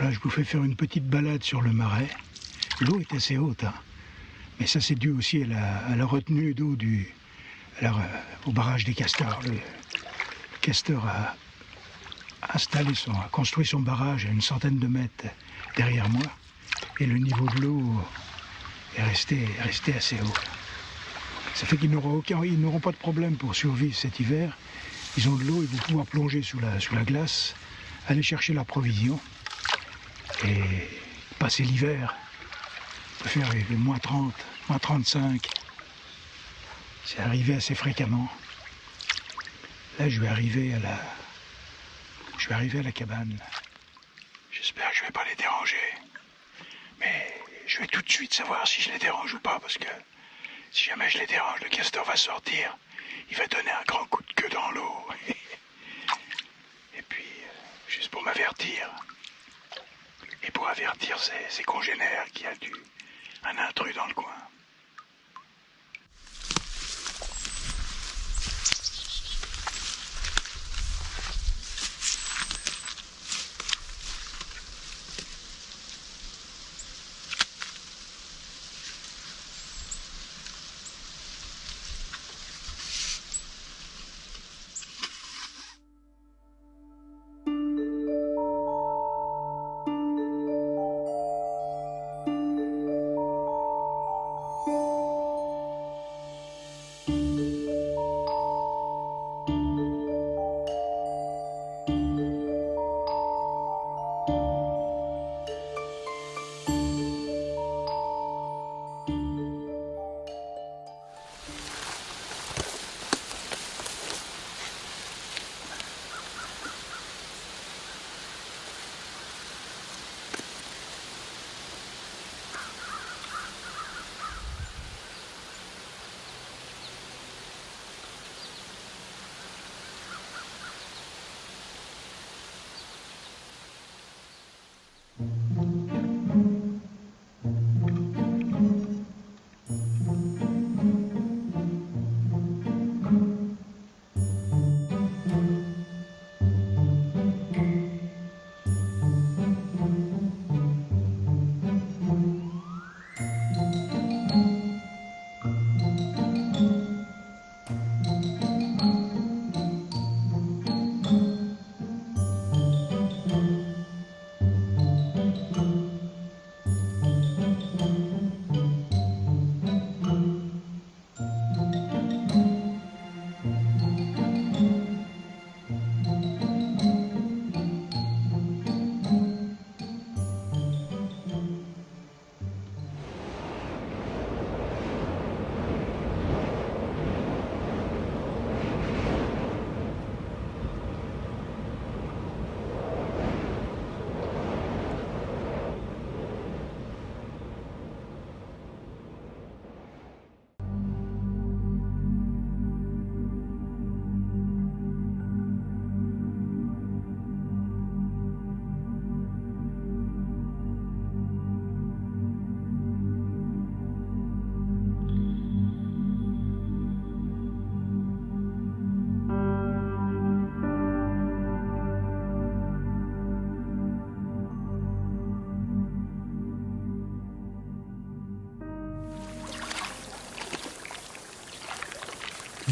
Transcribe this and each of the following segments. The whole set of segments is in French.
Voilà, je vous fais faire une petite balade sur le marais. L'eau est assez haute, hein. Mais ça c'est dû aussi à la retenue d'eau au barrage des Castors. Le Castor a construit son barrage à une centaine de mètres derrière moi. Et le niveau de l'eau est resté assez haut. Ça fait qu'ils n'auront pas de problème pour survivre cet hiver. Ils ont de l'eau, ils vont pouvoir plonger sous la glace, aller chercher la provision et passer l'hiver. On peut faire les moins 30, moins 35. C'est arrivé assez fréquemment. Là, je vais arriver à la cabane. J'espère que je ne vais pas les déranger. Mais je vais tout de suite savoir si je les dérange ou pas, parce que si jamais je les dérange, le castor va sortir. Il va donner un grand coup de queue dans l'eau. Et puis, juste pour m'avertir. Et pour avertir ses congénères qu'il y a un intrus dans le coin.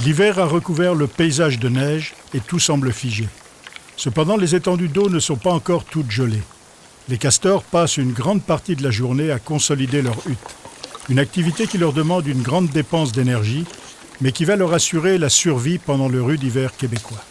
L'hiver a recouvert le paysage de neige et tout semble figé. Cependant, les étendues d'eau ne sont pas encore toutes gelées. Les castors passent une grande partie de la journée à consolider leur hutte. Une activité qui leur demande une grande dépense d'énergie, mais qui va leur assurer la survie pendant le rude hiver québécois.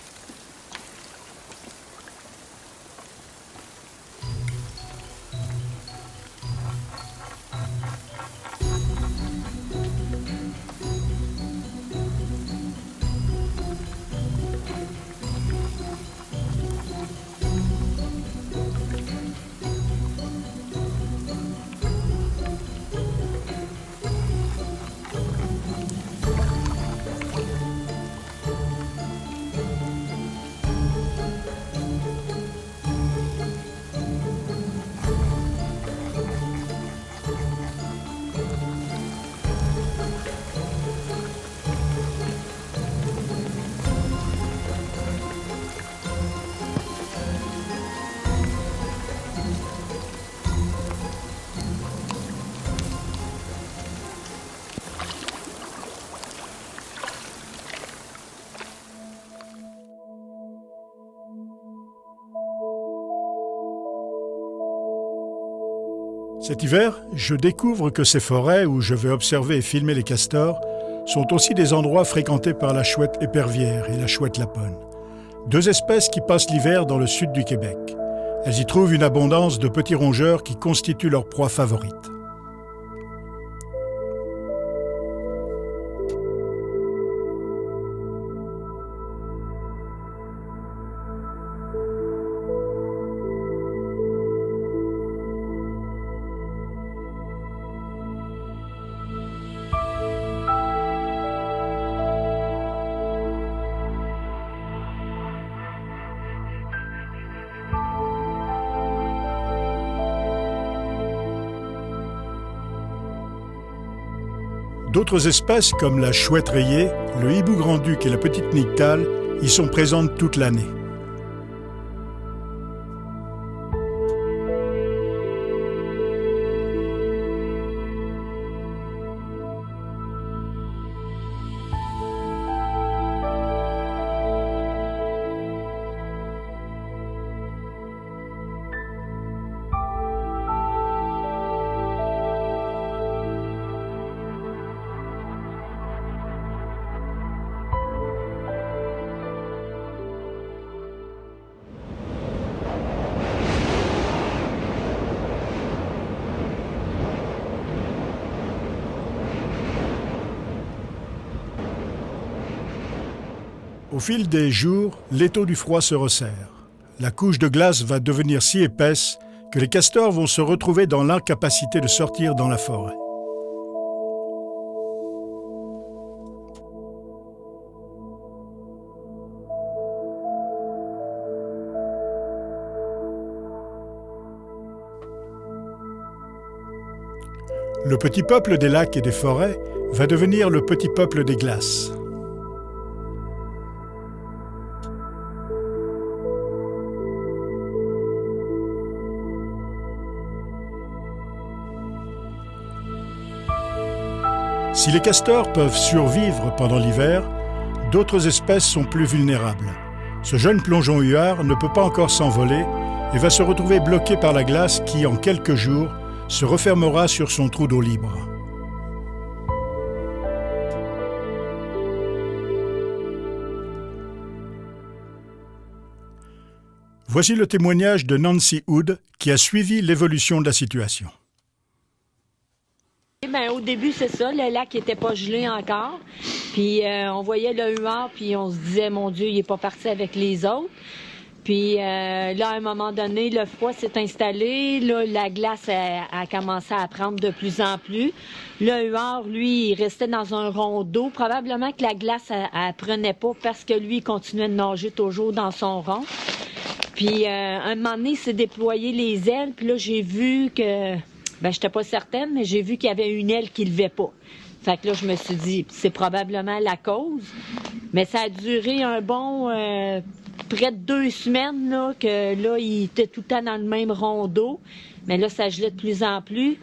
Cet hiver, je découvre que ces forêts où je vais observer et filmer les castors sont aussi des endroits fréquentés par la chouette épervière et la chouette laponne. Deux espèces qui passent l'hiver dans le sud du Québec. Elles y trouvent une abondance de petits rongeurs qui constituent leur proie favorite. D'autres espèces comme la chouette rayée, le hibou grand-duc et la petite nyctale y sont présentes toute l'année. Au fil des jours, l'étau du froid se resserre. La couche de glace va devenir si épaisse que les castors vont se retrouver dans l'incapacité de sortir dans la forêt. Le petit peuple des lacs et des forêts va devenir le petit peuple des glaces. Si les castors peuvent survivre pendant l'hiver, d'autres espèces sont plus vulnérables. Ce jeune plongeon huard ne peut pas encore s'envoler et va se retrouver bloqué par la glace qui, en quelques jours, se refermera sur son trou d'eau libre. Voici le témoignage de Nancy Hood qui a suivi l'évolution de la situation. Au début, c'est ça, le lac n'était pas gelé encore. Puis on voyait le huard, puis on se disait, mon Dieu, il n'est pas parti avec les autres. Puis là, à un moment donné, le froid s'est installé. Là, la glace a commencé à prendre de plus en plus. Le huard, lui, il restait dans un rond d'eau. Probablement que la glace, elle prenait pas parce que lui, il continuait de nager toujours dans son rond. Puis un moment donné, il s'est déployé les ailes. Puis là, j'ai vu que... j'étais pas certaine, mais j'ai vu qu'il y avait une aile qui levait pas. Fait que là, je me suis dit, c'est probablement la cause. Mais ça a duré un bon près de 2 semaines, là, que là, il était tout le temps dans le même rond d'eau. Mais là, ça gelait de plus en plus.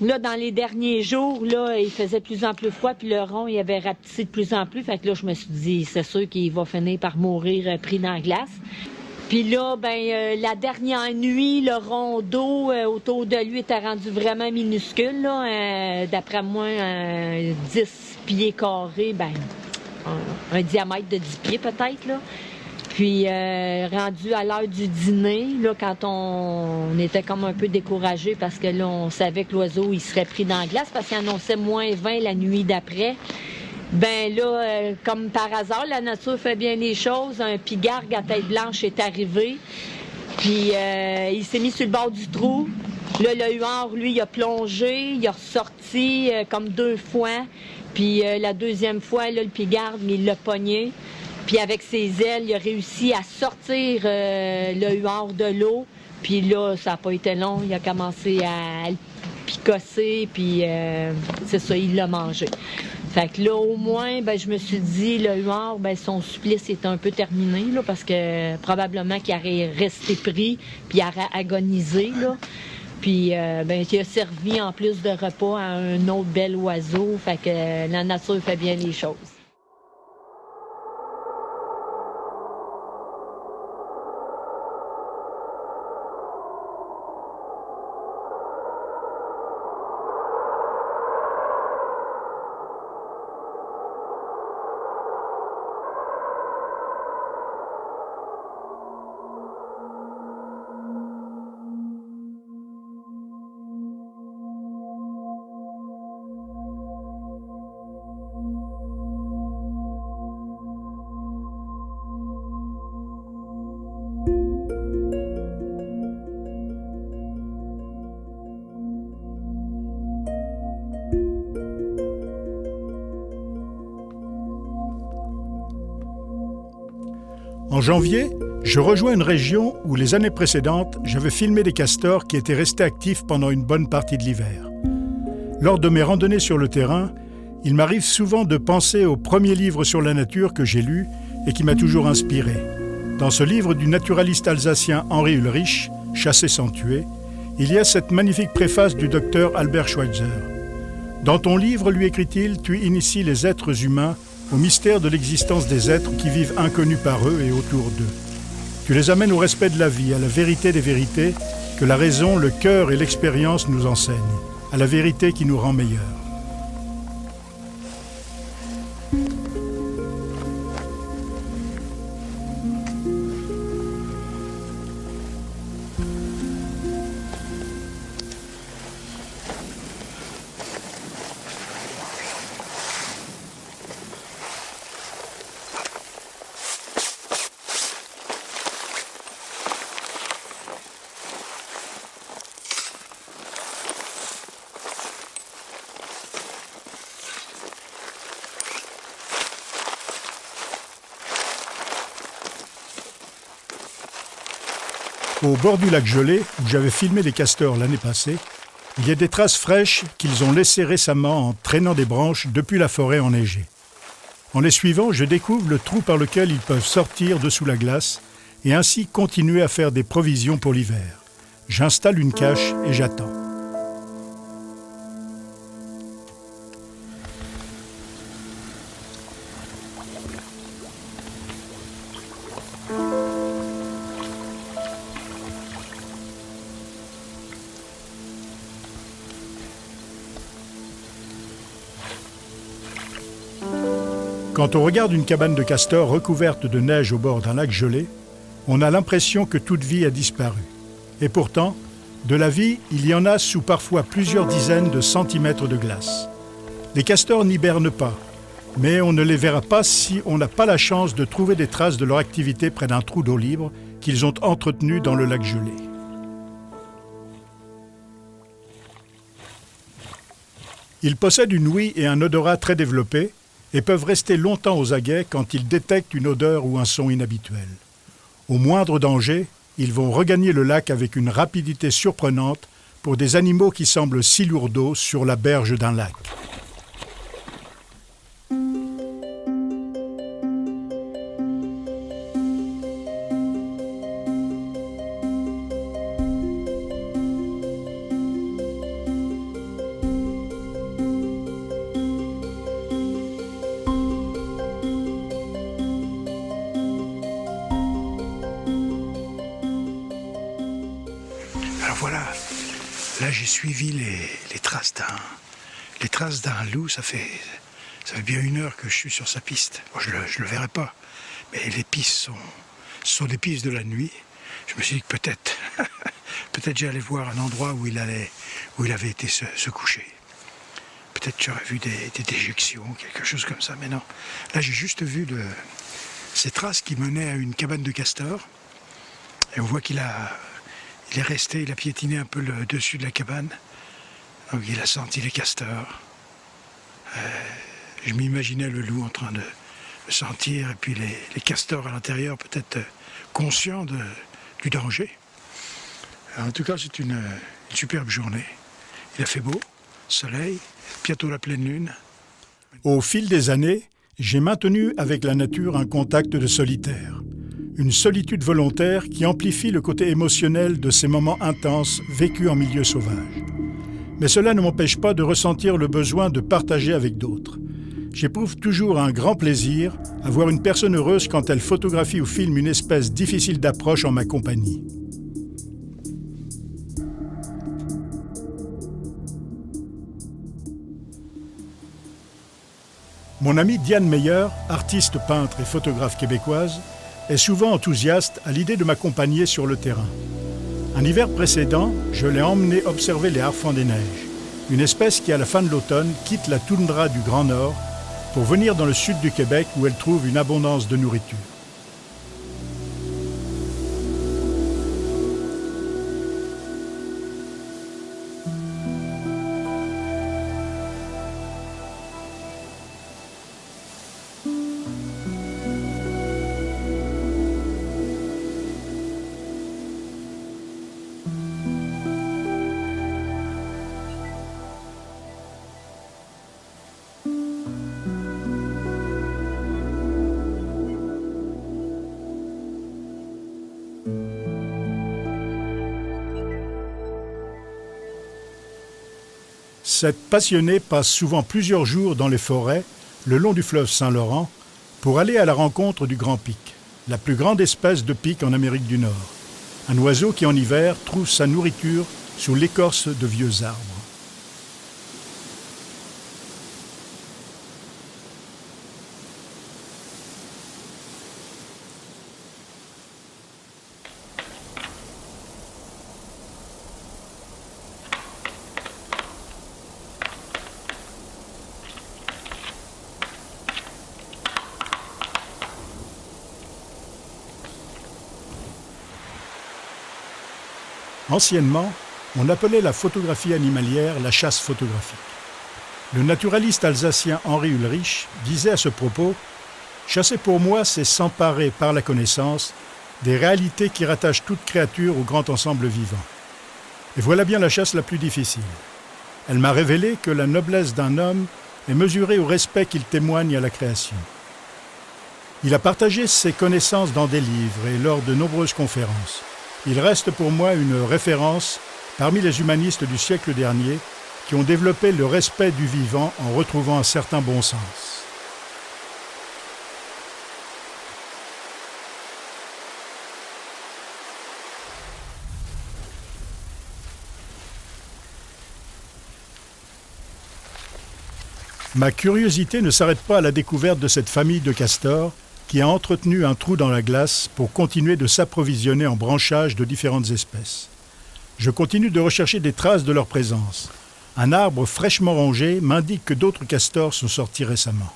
Là, dans les derniers jours, là, il faisait de plus en plus froid, puis le rond, il avait rapetissé de plus en plus. Fait que là, je me suis dit, c'est sûr qu'il va finir par mourir pris dans la glace. Puis là, la dernière nuit, le rond d'eau autour de lui était rendu vraiment minuscule, là, d'après moi, 10 pieds carrés, un diamètre de 10 pieds peut-être, là. Puis rendu à l'heure du dîner, là, quand on était comme un peu découragés parce que là, on savait que l'oiseau, il serait pris dans la glace parce qu'il annonçait -20 la nuit d'après. Comme par hasard, la nature fait bien les choses. Un pigargue à tête blanche est arrivé. Puis il s'est mis sur le bord du trou. Là, le huard, lui, il a plongé. Il a ressorti comme 2 fois. Puis la deuxième fois, là, le pigargue, il l'a pogné. Puis avec ses ailes, il a réussi à sortir le huard de l'eau. Puis là, ça n'a pas été long. Il a commencé à le picosser. Puis c'est ça, il l'a mangé. Fait que là, au moins, je me suis dit, le huard, son supplice est un peu terminé, là, parce que probablement qu'il aurait resté pris, puis il aurait agonisé, là. Puis, il a servi en plus de repas à un autre bel oiseau. Fait que la nature fait bien les choses. En janvier, je rejoins une région où les années précédentes, j'avais filmé des castors qui étaient restés actifs pendant une bonne partie de l'hiver. Lors de mes randonnées sur le terrain, il m'arrive souvent de penser au premier livre sur la nature que j'ai lu et qui m'a toujours inspiré. Dans ce livre du naturaliste alsacien Henri Ulrich, « Chasser sans tuer », il y a cette magnifique préface du docteur Albert Schweitzer. « Dans ton livre, lui écrit-il, tu inities les êtres humains au mystère de l'existence des êtres qui vivent inconnus par eux et autour d'eux. Tu les amènes au respect de la vie, à la vérité des vérités que la raison, le cœur et l'expérience nous enseignent, à la vérité qui nous rend meilleurs. » Au bord du lac gelé, où j'avais filmé les castors l'année passée, il y a des traces fraîches qu'ils ont laissées récemment en traînant des branches depuis la forêt enneigée. En les suivant, je découvre le trou par lequel ils peuvent sortir de sous la glace et ainsi continuer à faire des provisions pour l'hiver. J'installe une cache et j'attends. Quand on regarde une cabane de castor recouverte de neige au bord d'un lac gelé, on a l'impression que toute vie a disparu. Et pourtant, de la vie, il y en a sous parfois plusieurs dizaines de centimètres de glace. Les castors n'hibernent pas, mais on ne les verra pas si on n'a pas la chance de trouver des traces de leur activité près d'un trou d'eau libre qu'ils ont entretenu dans le lac gelé. Ils possèdent une ouïe et un odorat très développés, et peuvent rester longtemps aux aguets quand ils détectent une odeur ou un son inhabituel. Au moindre danger, ils vont regagner le lac avec une rapidité surprenante pour des animaux qui semblent si lourds d'eau sur la berge d'un lac. Alors voilà, là j'ai suivi les traces d'un loup, ça fait bien 1 heure que je suis sur sa piste. Bon, je le verrai pas, mais les pistes sont des pistes de la nuit. Je me suis dit que peut-être j'allais voir un endroit où il avait été se coucher. Peut-être j'aurais vu des déjections, quelque chose comme ça, mais non. Là j'ai juste vu ces traces qui menaient à une cabane de castor, et on voit qu'il est resté, il a piétiné un peu le dessus de la cabane. Donc il a senti les castors. Je m'imaginais le loup en train de sentir, et puis les castors à l'intérieur, peut-être conscients du danger. Alors, en tout cas, c'est une superbe journée. Il a fait beau, soleil, bientôt la pleine lune. Au fil des années, j'ai maintenu avec la nature un contact de solitaire. Une solitude volontaire qui amplifie le côté émotionnel de ces moments intenses vécus en milieu sauvage. Mais cela ne m'empêche pas de ressentir le besoin de partager avec d'autres. J'éprouve toujours un grand plaisir à voir une personne heureuse quand elle photographie ou filme une espèce difficile d'approche en ma compagnie. Mon amie Diane Meyer, artiste, peintre et photographe québécoise, est souvent enthousiaste à l'idée de m'accompagner sur le terrain. Un hiver précédent, je l'ai emmenée observer les harfans des neiges, une espèce qui, à la fin de l'automne, quitte la toundra du Grand Nord pour venir dans le sud du Québec où elle trouve une abondance de nourriture. Cette passionnée passe souvent plusieurs jours dans les forêts, le long du fleuve Saint-Laurent, pour aller à la rencontre du grand pic, la plus grande espèce de pic en Amérique du Nord. Un oiseau qui, en hiver, trouve sa nourriture sous l'écorce de vieux arbres. Anciennement, on appelait la photographie animalière la chasse photographique. Le naturaliste alsacien Henri Ulrich disait à ce propos « Chasser pour moi, c'est s'emparer par la connaissance des réalités qui rattachent toute créature au grand ensemble vivant. Et voilà bien la chasse la plus difficile. Elle m'a révélé que la noblesse d'un homme est mesurée au respect qu'il témoigne à la création. Il a partagé ses connaissances dans des livres et lors de nombreuses conférences. Il reste pour moi une référence parmi les humanistes du siècle dernier qui ont développé le respect du vivant en retrouvant un certain bon sens. Ma curiosité ne s'arrête pas à la découverte de cette famille de castors qui a entretenu un trou dans la glace pour continuer de s'approvisionner en branchages de différentes espèces. Je continue de rechercher des traces de leur présence. Un arbre fraîchement rongé m'indique que d'autres castors sont sortis récemment.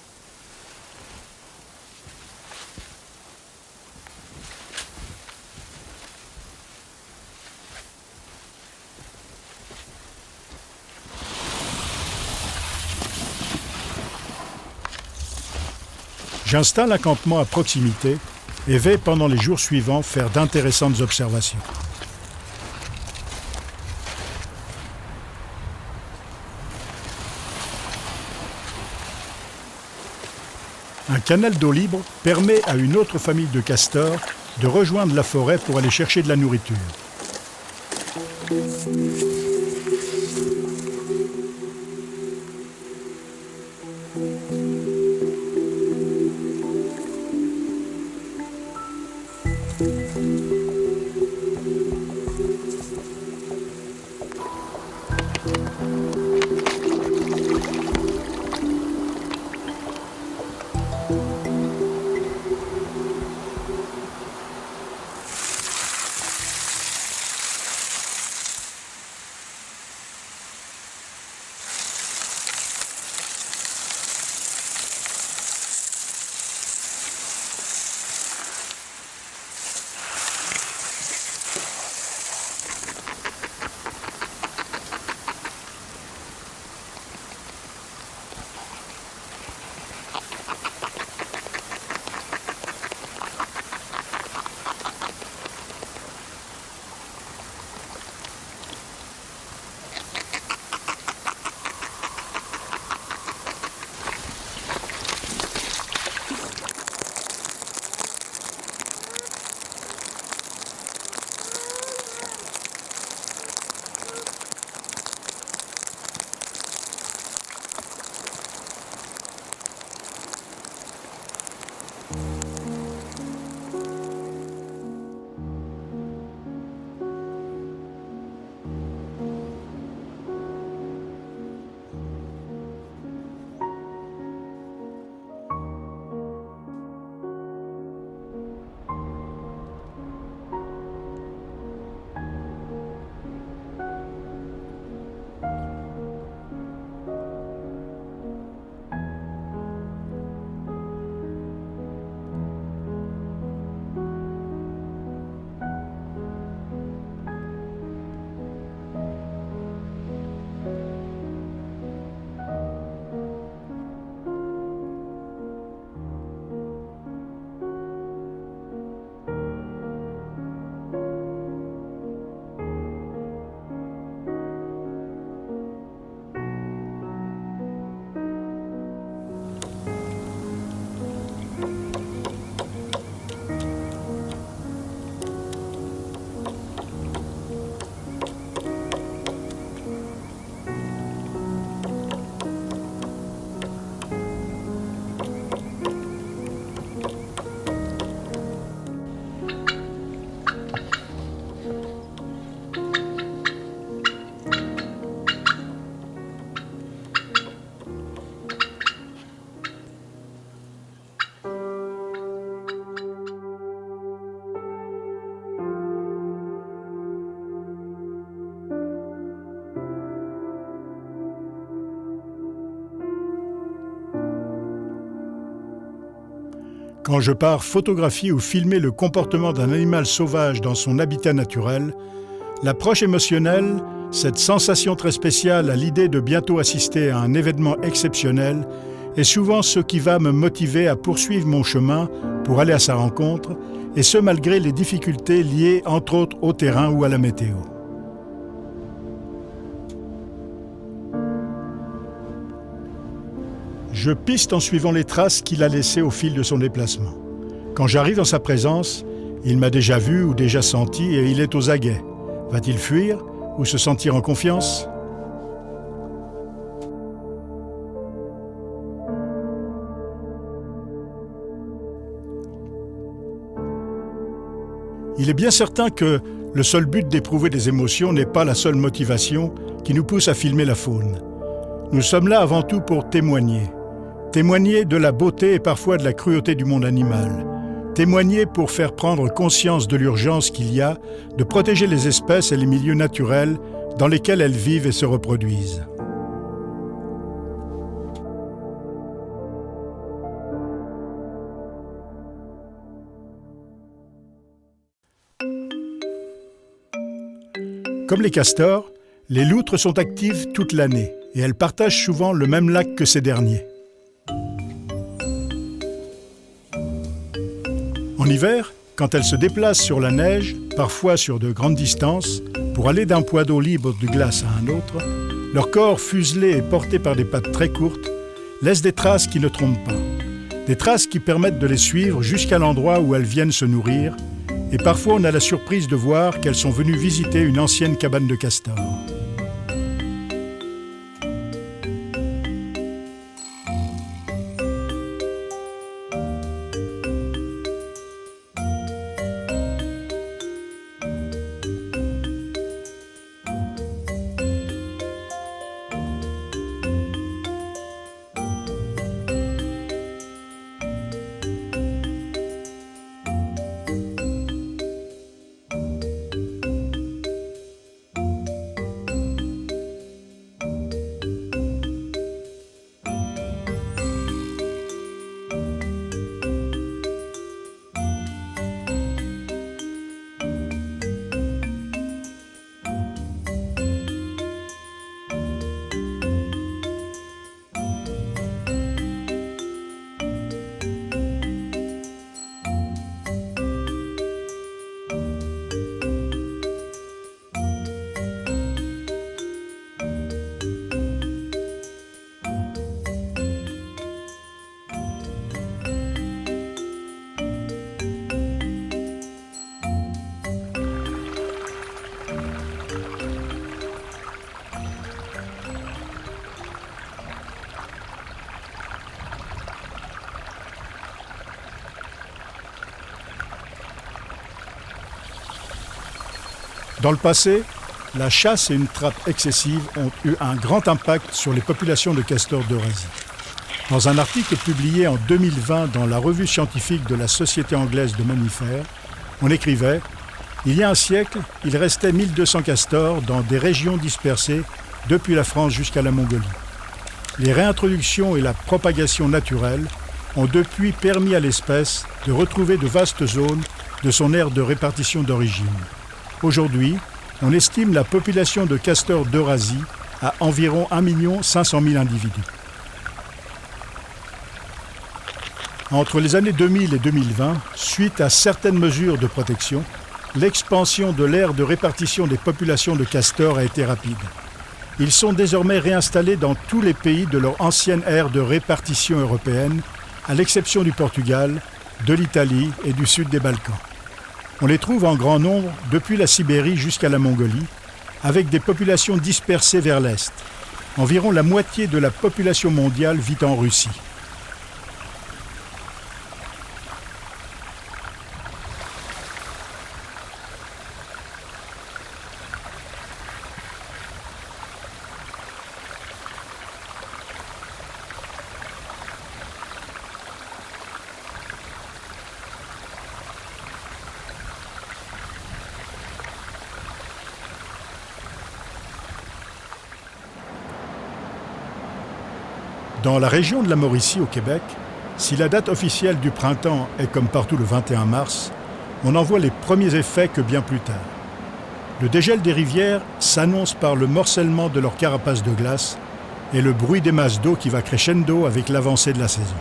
J'installe un campement à proximité et vais pendant les jours suivants faire d'intéressantes observations. Un canal d'eau libre permet à une autre famille de castors de rejoindre la forêt pour aller chercher de la nourriture. Quand je pars photographier ou filmer le comportement d'un animal sauvage dans son habitat naturel, l'approche émotionnelle, cette sensation très spéciale à l'idée de bientôt assister à un événement exceptionnel, est souvent ce qui va me motiver à poursuivre mon chemin pour aller à sa rencontre, et ce malgré les difficultés liées entre autres au terrain ou à la météo. Je piste en suivant les traces qu'il a laissées au fil de son déplacement. Quand j'arrive dans sa présence, il m'a déjà vu ou déjà senti et il est aux aguets. Va-t-il fuir ou se sentir en confiance ? Il est bien certain que le seul but d'éprouver des émotions n'est pas la seule motivation qui nous pousse à filmer la faune. Nous sommes là avant tout pour témoigner. Témoigner de la beauté et parfois de la cruauté du monde animal. Témoigner pour faire prendre conscience de l'urgence qu'il y a de protéger les espèces et les milieux naturels dans lesquels elles vivent et se reproduisent. Comme les castors, les loutres sont actives toute l'année et elles partagent souvent le même lac que ces derniers. En hiver, quand elles se déplacent sur la neige, parfois sur de grandes distances, pour aller d'un point d'eau libre de glace à un autre, leur corps fuselé et porté par des pattes très courtes laisse des traces qui ne trompent pas. Des traces qui permettent de les suivre jusqu'à l'endroit où elles viennent se nourrir, et parfois on a la surprise de voir qu'elles sont venues visiter une ancienne cabane de castors. Dans le passé, la chasse et une trappe excessive ont eu un grand impact sur les populations de castors d'Eurasie. Dans un article publié en 2020 dans la revue scientifique de la Société anglaise de mammifères, on écrivait « Il y a un siècle, il restait 1200 castors dans des régions dispersées depuis la France jusqu'à la Mongolie. Les réintroductions et la propagation naturelle ont depuis permis à l'espèce de retrouver de vastes zones de son aire de répartition d'origine. Aujourd'hui, on estime la population de castors d'Eurasie à environ 1 500 000 individus. Entre les années 2000 et 2020, suite à certaines mesures de protection, l'expansion de l'aire de répartition des populations de castors a été rapide. Ils sont désormais réinstallés dans tous les pays de leur ancienne aire de répartition européenne, à l'exception du Portugal, de l'Italie et du sud des Balkans. On les trouve en grand nombre depuis la Sibérie jusqu'à la Mongolie, avec des populations dispersées vers l'est. Environ la moitié de la population mondiale vit en Russie. Dans la région de la Mauricie, au Québec, Si la date officielle du printemps est comme partout le 21 mars, on en voit les premiers effets que bien plus tard. Le dégel des rivières s'annonce par le morcellement de leurs carapaces de glace et le bruit des masses d'eau qui va crescendo avec l'avancée de la saison.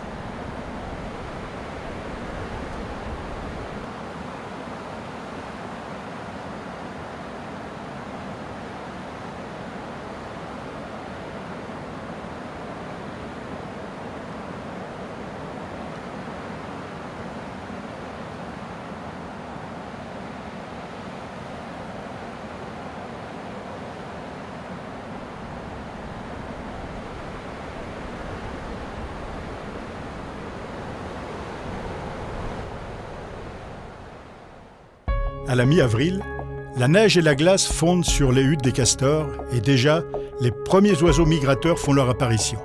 À la mi-avril, la neige et la glace fondent sur les huttes des castors et déjà, les premiers oiseaux migrateurs font leur apparition.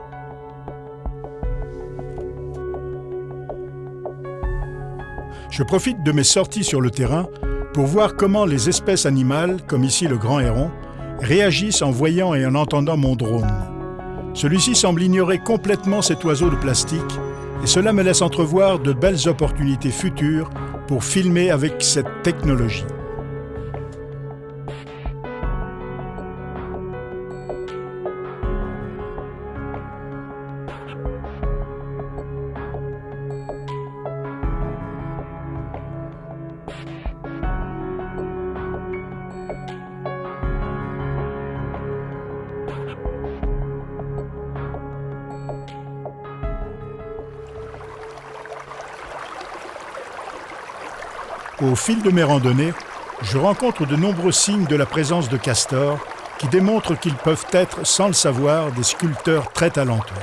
Je profite de mes sorties sur le terrain pour voir comment les espèces animales, comme ici le grand héron, réagissent en voyant et en entendant mon drone. Celui-ci semble ignorer complètement cet oiseau de plastique et cela me laisse entrevoir de belles opportunités futures pour filmer avec cette technologie. Au fil de mes randonnées, je rencontre de nombreux signes de la présence de castors qui démontrent qu'ils peuvent être, sans le savoir, des sculpteurs très talentueux.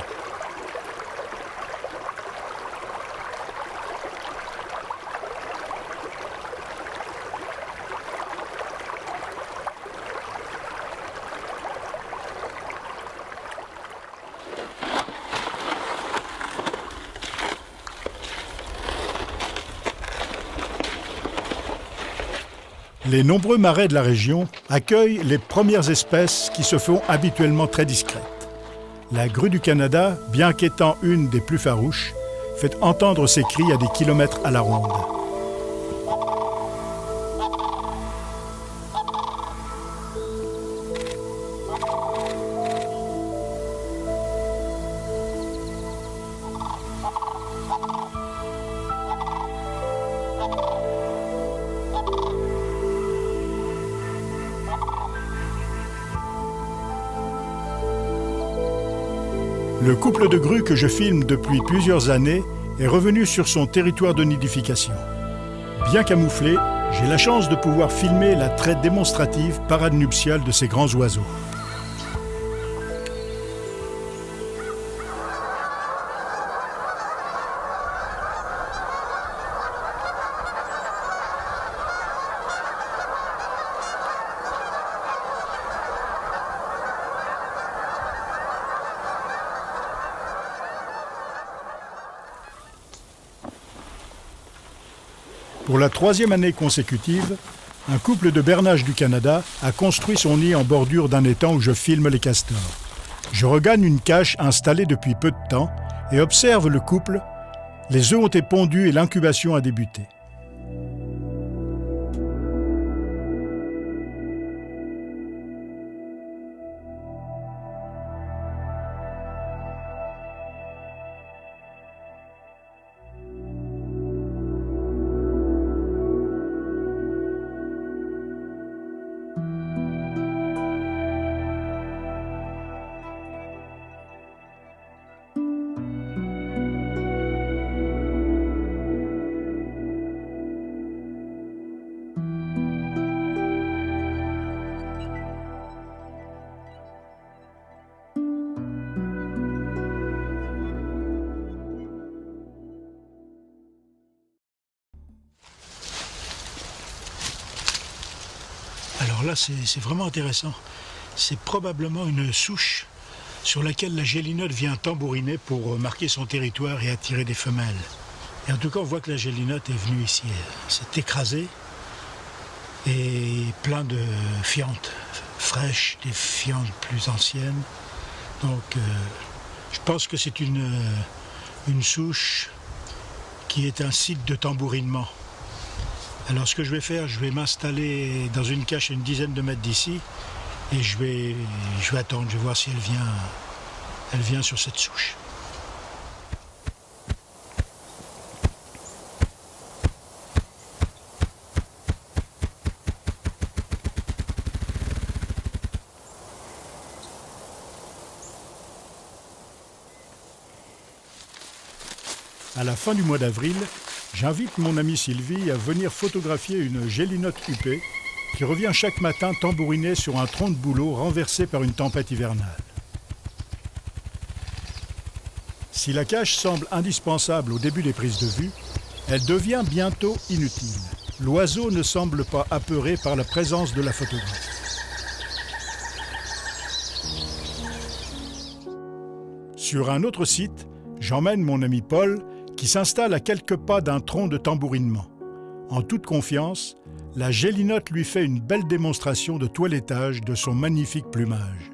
Les nombreux marais de la région accueillent les premières espèces qui se font habituellement très discrètes. La grue du Canada, bien qu'étant une des plus farouches, fait entendre ses cris à des kilomètres à la ronde. Le couple de grues que je filme depuis plusieurs années est revenu sur son territoire de nidification. Bien camouflé, j'ai la chance de pouvoir filmer la très démonstrative parade nuptiale de ces grands oiseaux. Pour la troisième année consécutive, un couple de bernaches du Canada a construit son nid en bordure d'un étang où je filme les castors. Je regagne une cache installée depuis peu de temps et observe le couple. Les œufs ont été pondus et l'incubation a débuté. Alors là, c'est vraiment intéressant. C'est probablement une souche sur laquelle la gélinote vient tambouriner pour marquer son territoire et attirer des femelles. Et en tout cas, on voit que la gélinote est venue ici. Elle s'est écrasée et plein de fientes fraîches, des fientes plus anciennes. Donc, je pense que c'est une souche qui est un site de tambourinement. Alors ce que je vais faire, je vais m'installer dans une cache à une dizaine de mètres d'ici et je vais attendre, je vais voir si elle vient sur cette souche. À la fin du mois d'avril, j'invite mon amie Sylvie à venir photographier une gélinote huppée qui revient chaque matin tambouriner sur un tronc de bouleau renversé par une tempête hivernale. Si la cache semble indispensable au début des prises de vue, elle devient bientôt inutile. L'oiseau ne semble pas apeuré par la présence de la photographe. Sur un autre site, j'emmène mon ami Paul qui s'installe à quelques pas d'un tronc de tambourinement. En toute confiance, la gélinote lui fait une belle démonstration de toilettage de son magnifique plumage.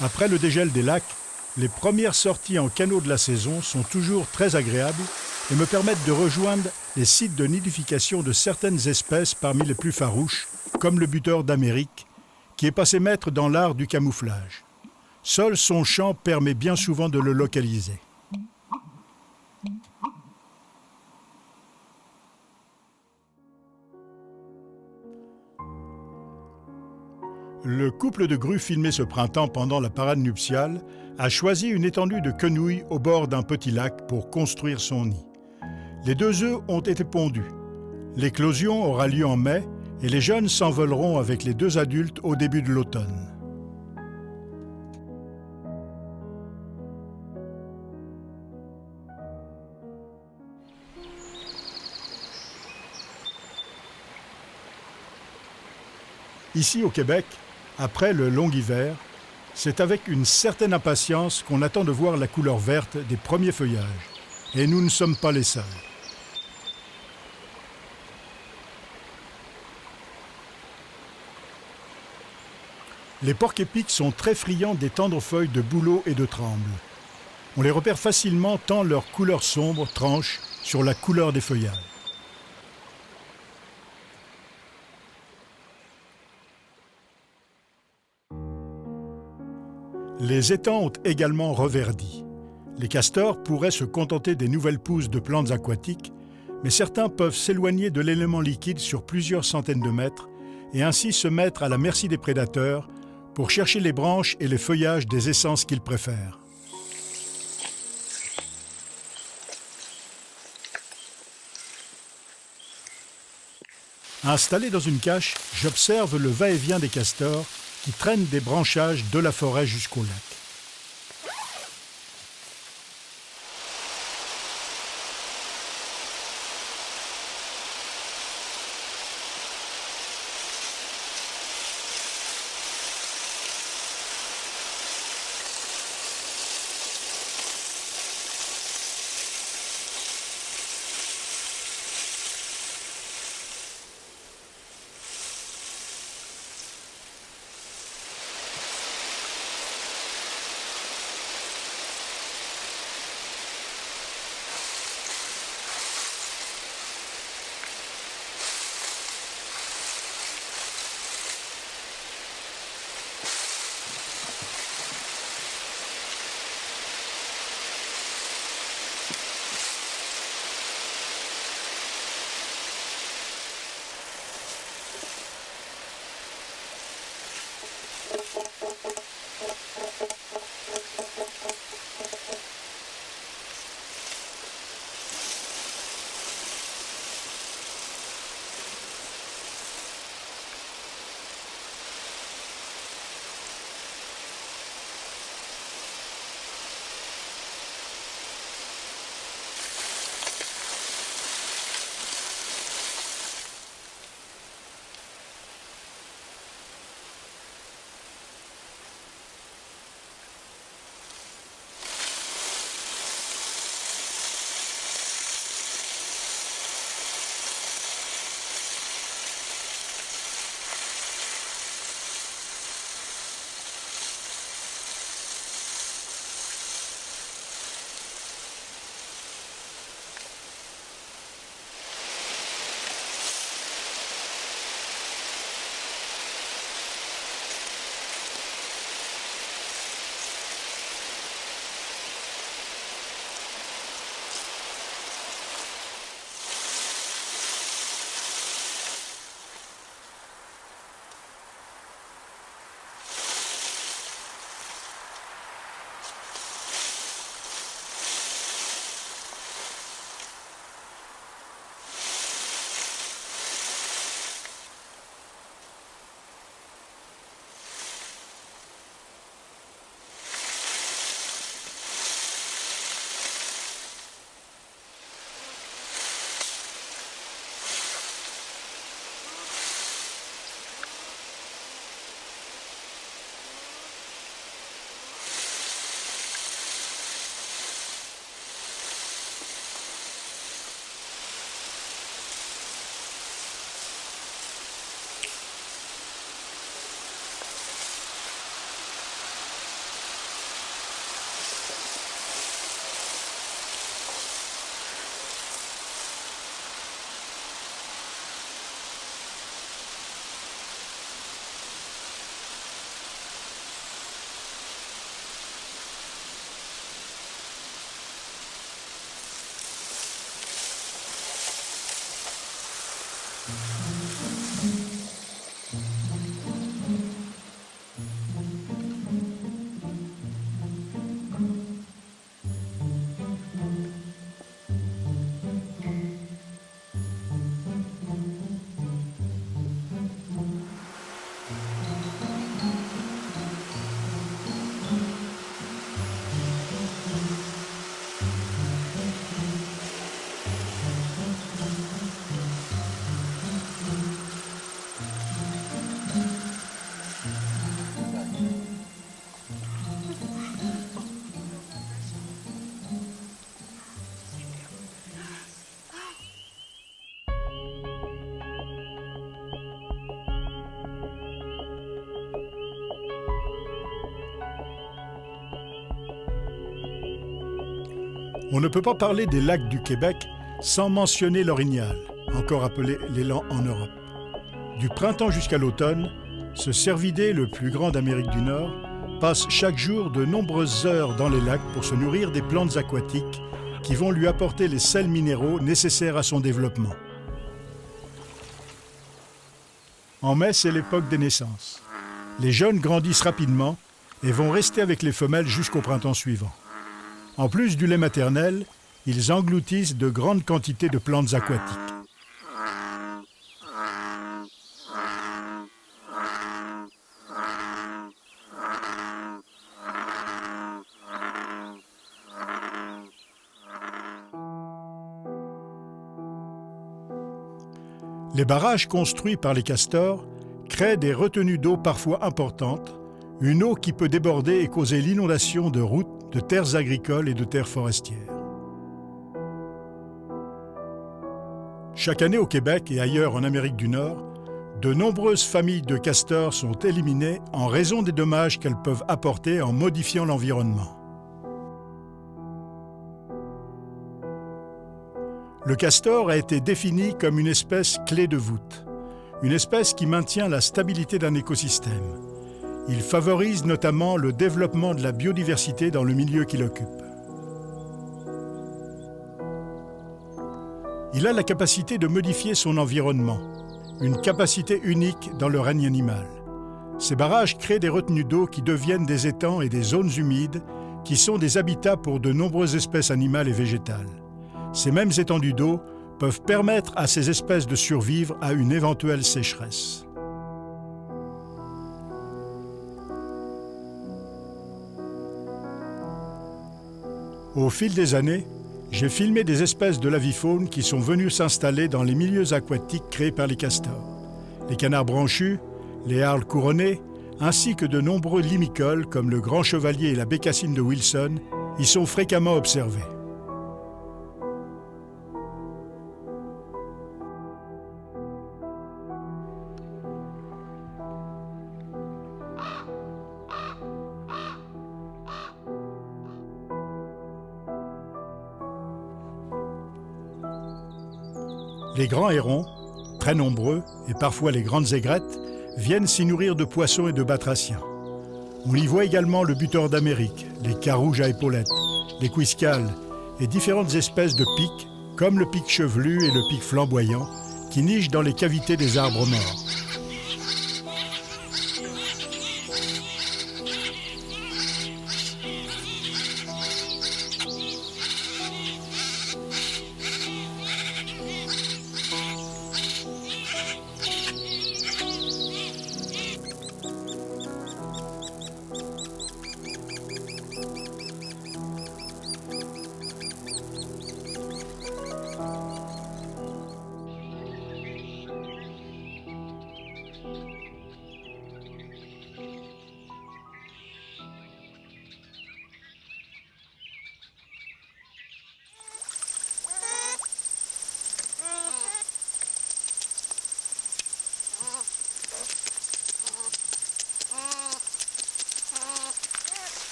Après le dégel des lacs, les premières sorties en canot de la saison sont toujours très agréables et me permettent de rejoindre les sites de nidification de certaines espèces parmi les plus farouches, comme le buteur d'Amérique, qui est passé maître dans l'art du camouflage. Seul son chant permet bien souvent de le localiser. Le couple de grues filmé ce printemps pendant la parade nuptiale a choisi une étendue de quenouilles au bord d'un petit lac pour construire son nid. Les 2 œufs ont été pondus. L'éclosion aura lieu en mai et les jeunes s'envoleront avec les 2 adultes au début de l'automne. Ici au Québec, après le long hiver, c'est avec une certaine impatience qu'on attend de voir la couleur verte des premiers feuillages. Et nous ne sommes pas les seuls. Les porcs-épics sont très friands des tendres feuilles de bouleau et de tremble. On les repère facilement tant leur couleur sombre tranche sur la couleur des feuillages. Les étangs ont également reverdi. Les castors pourraient se contenter des nouvelles pousses de plantes aquatiques, mais certains peuvent s'éloigner de l'élément liquide sur plusieurs centaines de mètres et ainsi se mettre à la merci des prédateurs pour chercher les branches et les feuillages des essences qu'ils préfèrent. Installé dans une cache, j'observe le va-et-vient des castors qui traînent des branchages de la forêt jusqu'au lac. On ne peut pas parler des lacs du Québec sans mentionner l'Orignal, encore appelé l'élan en Europe. Du printemps jusqu'à l'automne, ce cervidé, le plus grand d'Amérique du Nord, passe chaque jour de nombreuses heures dans les lacs pour se nourrir des plantes aquatiques qui vont lui apporter les sels minéraux nécessaires à son développement. En mai, c'est l'époque des naissances. Les jeunes grandissent rapidement et vont rester avec les femelles jusqu'au printemps suivant. En plus du lait maternel, ils engloutissent de grandes quantités de plantes aquatiques. Les barrages construits par les castors créent des retenues d'eau parfois importantes, une eau qui peut déborder et causer l'inondation de routes, de terres agricoles et de terres forestières. Chaque année au Québec et ailleurs en Amérique du Nord, de nombreuses familles de castors sont éliminées en raison des dommages qu'elles peuvent apporter en modifiant l'environnement. Le castor a été défini comme une espèce clé de voûte, une espèce qui maintient la stabilité d'un écosystème. Il favorise notamment le développement de la biodiversité dans le milieu qu'il occupe. Il a la capacité de modifier son environnement, une capacité unique dans le règne animal. Ces barrages créent des retenues d'eau qui deviennent des étangs et des zones humides qui sont des habitats pour de nombreuses espèces animales et végétales. Ces mêmes étendues d'eau peuvent permettre à ces espèces de survivre à une éventuelle sécheresse. Au fil des années, j'ai filmé des espèces de l'avifaune qui sont venues s'installer dans les milieux aquatiques créés par les castors. Les canards branchus, les harles couronnées, ainsi que de nombreux limicoles comme le grand chevalier et la bécassine de Wilson y sont fréquemment observés. Les grands hérons, très nombreux, et parfois les grandes aigrettes, viennent s'y nourrir de poissons et de batraciens. On y voit également le butor d'Amérique, les carouges à épaulettes, les quiscales et différentes espèces de pics, comme le pic chevelu et le pic flamboyant, qui nichent dans les cavités des arbres morts.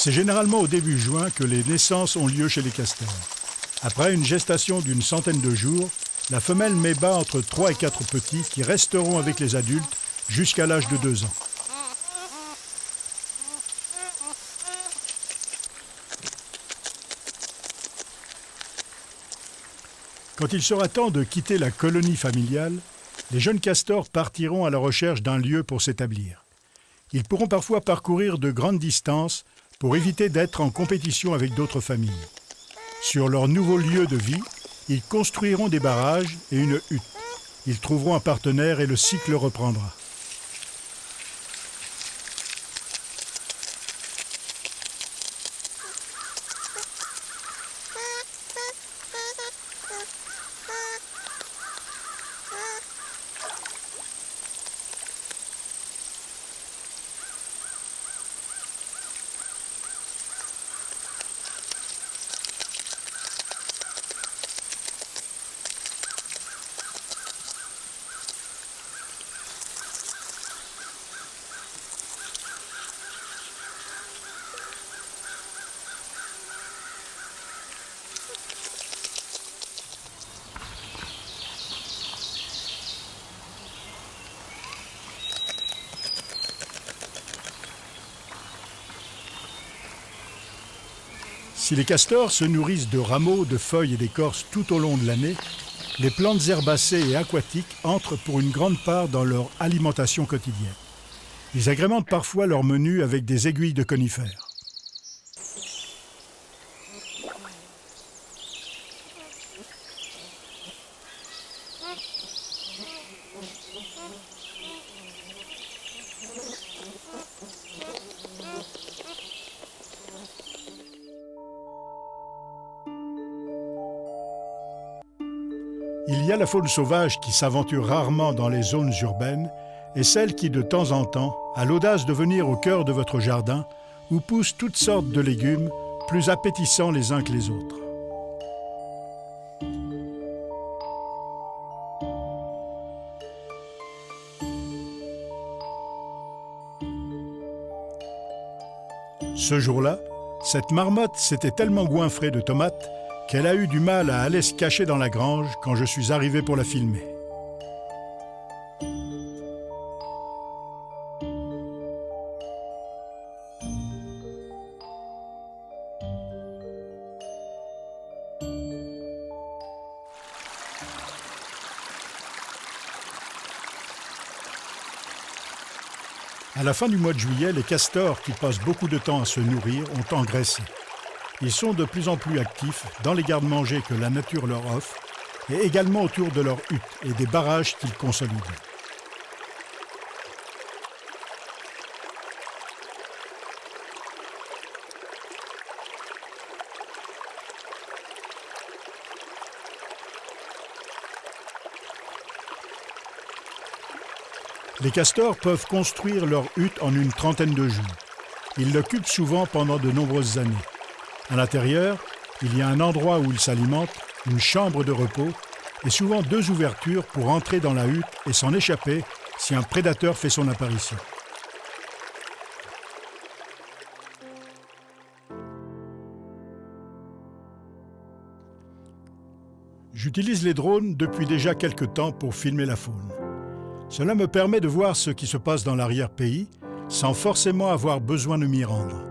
C'est généralement au début juin que les naissances ont lieu chez les castors. Après une gestation d'une centaine de jours, la femelle met bas entre 3 et 4 petits qui resteront avec les adultes jusqu'à l'âge de 2 ans. Quand il sera temps de quitter la colonie familiale, les jeunes castors partiront à la recherche d'un lieu pour s'établir. Ils pourront parfois parcourir de grandes distances pour éviter d'être en compétition avec d'autres familles. Sur leur nouveau lieu de vie, ils construiront des barrages et une hutte. Ils trouveront un partenaire et le cycle reprendra. Si les castors se nourrissent de rameaux, de feuilles et d'écorces tout au long de l'année, les plantes herbacées et aquatiques entrent pour une grande part dans leur alimentation quotidienne. Ils agrémentent parfois leur menu avec des aiguilles de conifères. Il y a la faune sauvage qui s'aventure rarement dans les zones urbaines et celle qui, de temps en temps, a l'audace de venir au cœur de votre jardin où poussent toutes sortes de légumes plus appétissants les uns que les autres. Ce jour-là, cette marmotte s'était tellement goinfrée de tomates qu'elle a eu du mal à aller se cacher dans la grange quand je suis arrivé pour la filmer. À la fin du mois de juillet, les castors, qui passent beaucoup de temps à se nourrir, ont engraissé. Ils sont de plus en plus actifs dans les garde-manger que la nature leur offre et également autour de leurs huttes et des barrages qu'ils consolident. Les castors peuvent construire leur hutte en une trentaine de jours. Ils l'occupent souvent pendant de nombreuses années. À l'intérieur, il y a un endroit où ils s'alimentent, une chambre de repos et souvent 2 ouvertures pour entrer dans la hutte et s'en échapper si un prédateur fait son apparition. J'utilise les drones depuis déjà quelque temps pour filmer la faune. Cela me permet de voir ce qui se passe dans l'arrière-pays sans forcément avoir besoin de m'y rendre.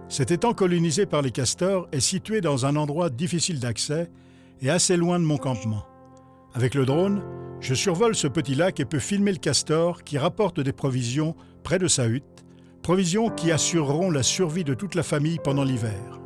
Cet étang colonisé par les castors est situé dans un endroit difficile d'accès et assez loin de mon campement. Avec le drone, je survole ce petit lac et peux filmer le castor qui rapporte des provisions près de sa hutte, provisions qui assureront la survie de toute la famille pendant l'hiver.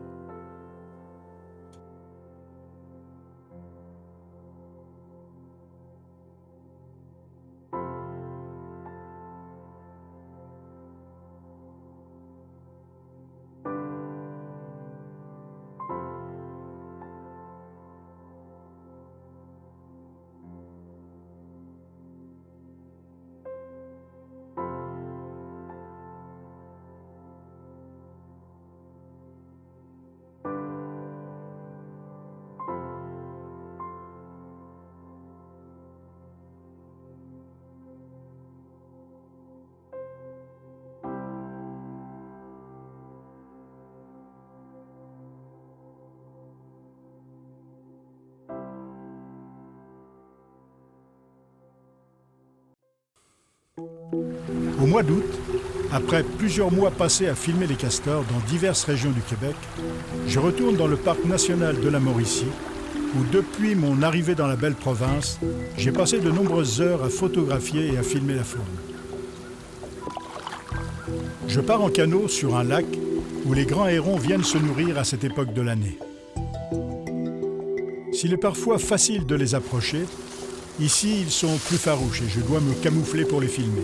Au mois d'août, après plusieurs mois passés à filmer les castors dans diverses régions du Québec, je retourne dans le parc national de la Mauricie, où depuis mon arrivée dans la belle province, j'ai passé de nombreuses heures à photographier et à filmer la faune. Je pars en canot sur un lac où les grands hérons viennent se nourrir à cette époque de l'année. S'il est parfois facile de les approcher, ici ils sont plus farouches et je dois me camoufler pour les filmer.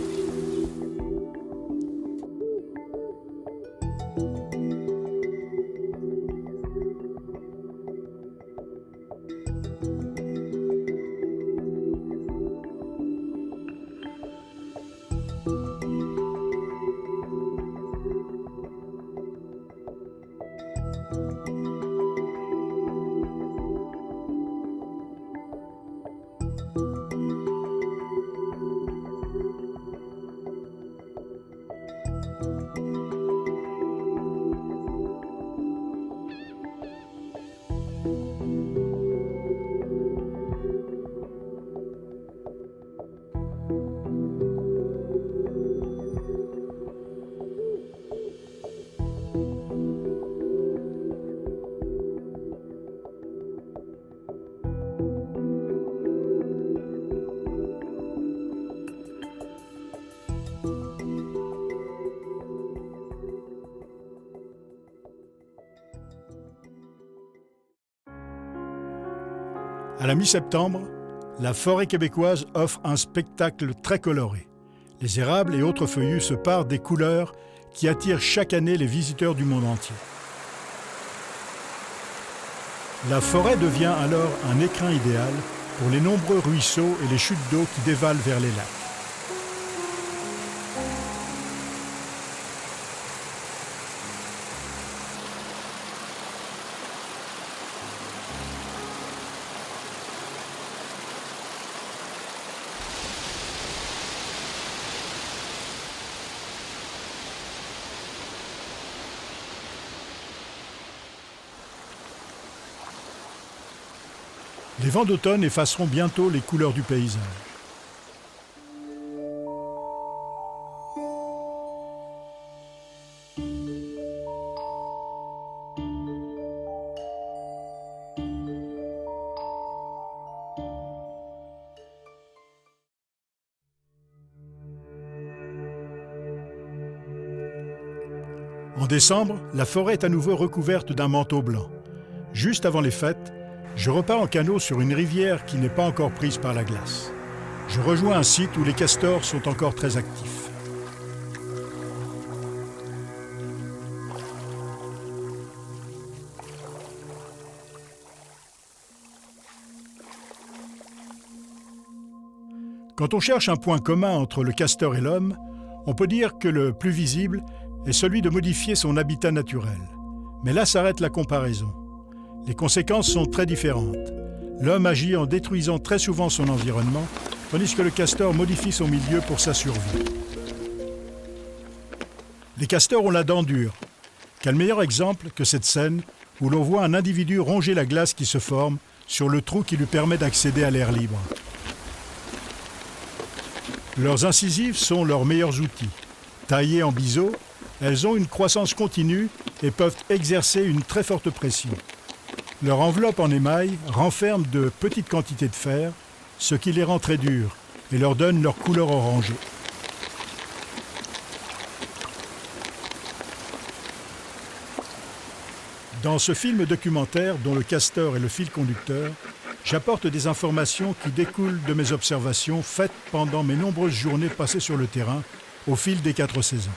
À la mi-septembre, la forêt québécoise offre un spectacle très coloré. Les érables et autres feuillus se parent des couleurs qui attirent chaque année les visiteurs du monde entier. La forêt devient alors un écrin idéal pour les nombreux ruisseaux et les chutes d'eau qui dévalent vers les lacs. Les vents d'automne effaceront bientôt les couleurs du paysage. En décembre, la forêt est à nouveau recouverte d'un manteau blanc. Juste avant les fêtes, je repars en canot sur une rivière qui n'est pas encore prise par la glace. Je rejoins un site où les castors sont encore très actifs. Quand on cherche un point commun entre le castor et l'homme, on peut dire que le plus visible est celui de modifier son habitat naturel. Mais là s'arrête la comparaison. Les conséquences sont très différentes. L'homme agit en détruisant très souvent son environnement, tandis que le castor modifie son milieu pour sa survie. Les castors ont la dent dure. Quel meilleur exemple que cette scène où l'on voit un individu ronger la glace qui se forme sur le trou qui lui permet d'accéder à l'air libre. Leurs incisives sont leurs meilleurs outils. Taillées en biseau, elles ont une croissance continue et peuvent exercer une très forte pression. Leur enveloppe en émail renferme de petites quantités de fer, ce qui les rend très dures et leur donne leur couleur orangée. Dans ce film documentaire, dont le castor est le fil conducteur, j'apporte des informations qui découlent de mes observations faites pendant mes nombreuses journées passées sur le terrain au fil des 4 saisons.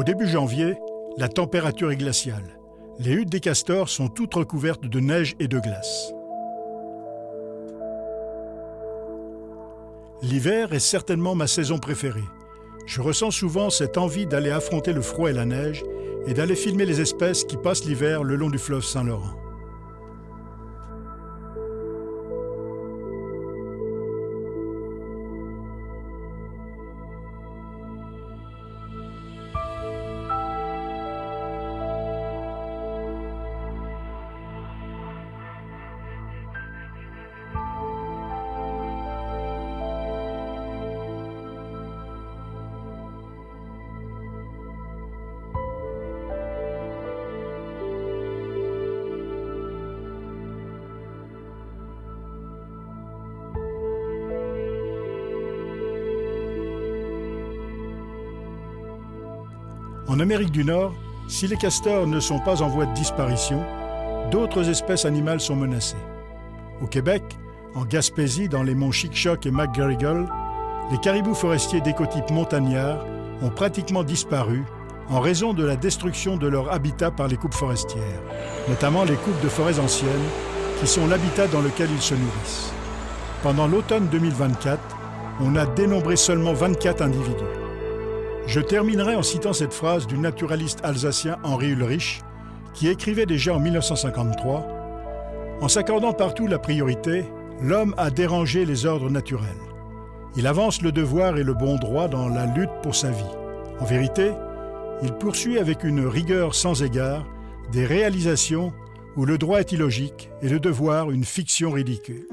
Au début janvier, la température est glaciale. Les huttes des castors sont toutes recouvertes de neige et de glace. L'hiver est certainement ma saison préférée. Je ressens souvent cette envie d'aller affronter le froid et la neige et d'aller filmer les espèces qui passent l'hiver le long du fleuve Saint-Laurent. En Amérique du Nord, si les castors ne sont pas en voie de disparition, d'autres espèces animales sont menacées. Au Québec, en Gaspésie, dans les monts Chic-Choc et McGarrigle, les caribous forestiers d'écotype montagnard ont pratiquement disparu en raison de la destruction de leur habitat par les coupes forestières, notamment les coupes de forêts anciennes, qui sont l'habitat dans lequel ils se nourrissent. Pendant l'automne 2024, on a dénombré seulement 24 individus. Je terminerai en citant cette phrase du naturaliste alsacien Henri Ulrich, qui écrivait déjà en 1953 « En s'accordant partout la priorité, l'homme a dérangé les ordres naturels. Il avance le devoir et le bon droit dans la lutte pour sa vie. En vérité, il poursuit avec une rigueur sans égard des réalisations où le droit est illogique et le devoir une fiction ridicule. »